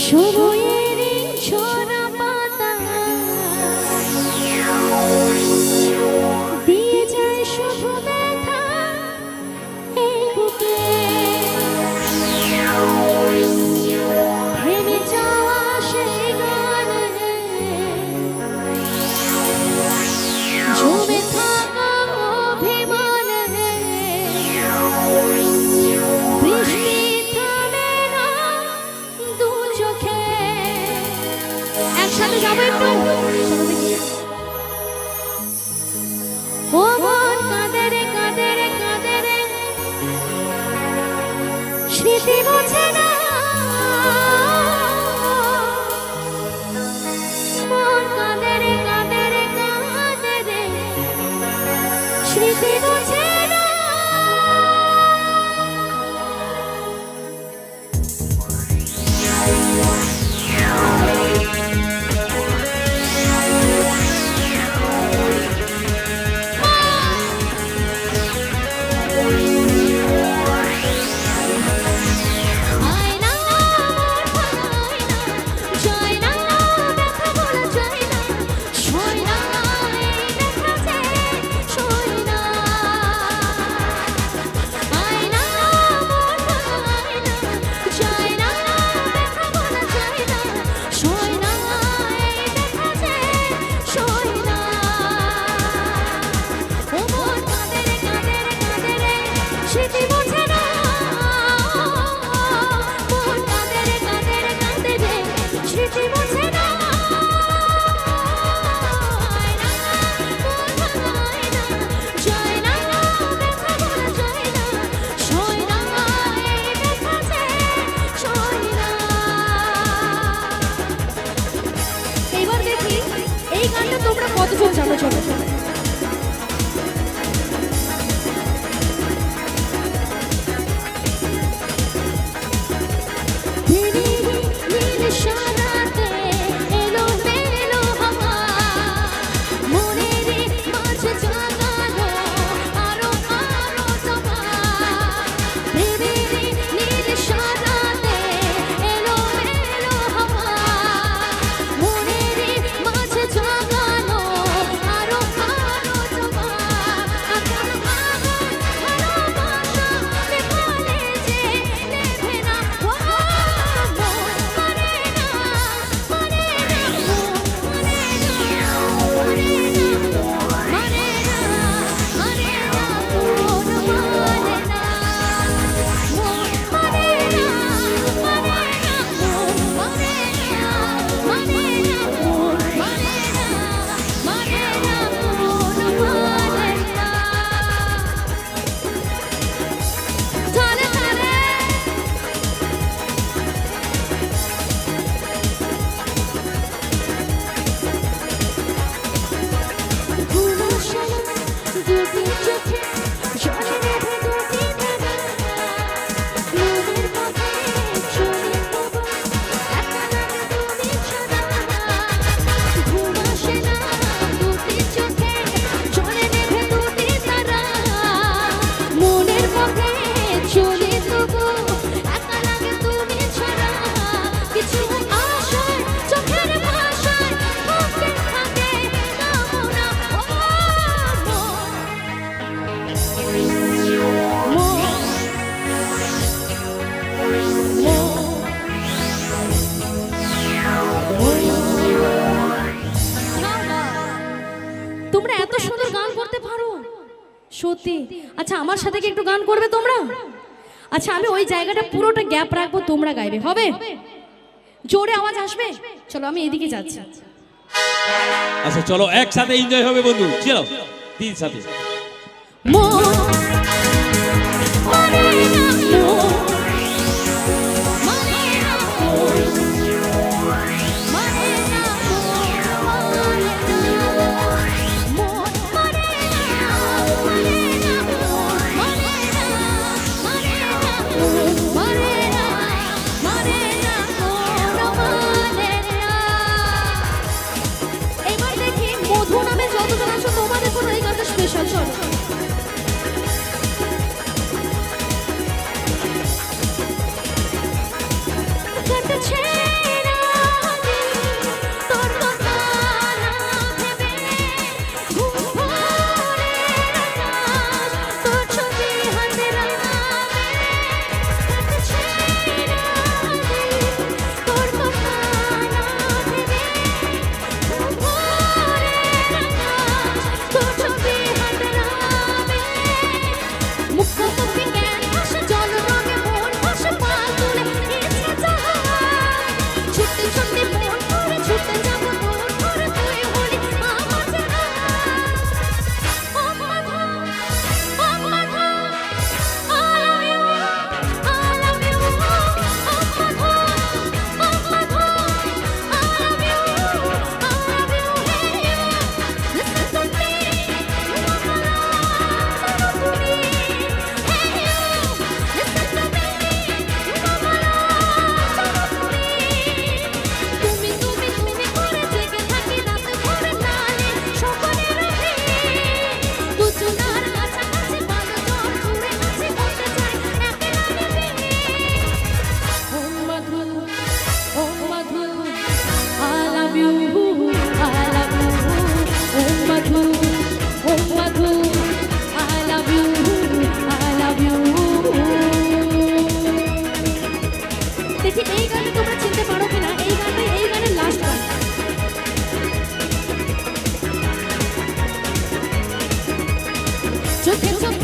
সময়ের ছোড়া পাতা দিয়ে যায় শুধু ব্যথা এই বুকে থেমে যাওয়া সেই গানে জমে থাকা অভিমানে বৃষ্টি থামে না দু চোখে। একসাথে যাবো একটু। ও মন কাঁদে রে কাঁদে রে কাঁদে রে স্মৃতি মোছে না। মন কাঁদে রে কাঁদে রে কাঁদে রে স্মৃতি মোছে না। এই গানটা তোমরা কতজন জানো? চলো চলো। সত্যি? আচ্ছা আমার সাথে কি একটু গান করবে তোমরা? আচ্ছা আমি ওই জায়গাটা পুরোটা গ্যাপ রাখবো, তোমরা গাইবে, হবে? জোরে আওয়াজ আসবে? চলো আমি এদিকে যাচ্ছি। আচ্ছা চলো একসাথে এনজয় হবে বন্ধু, চলো তিন সাথে। এবার দেখি মধু নামে যতজন আছো তোমাদের জন্য এই গানটা স্পেশাল। চলো চোখে চোখ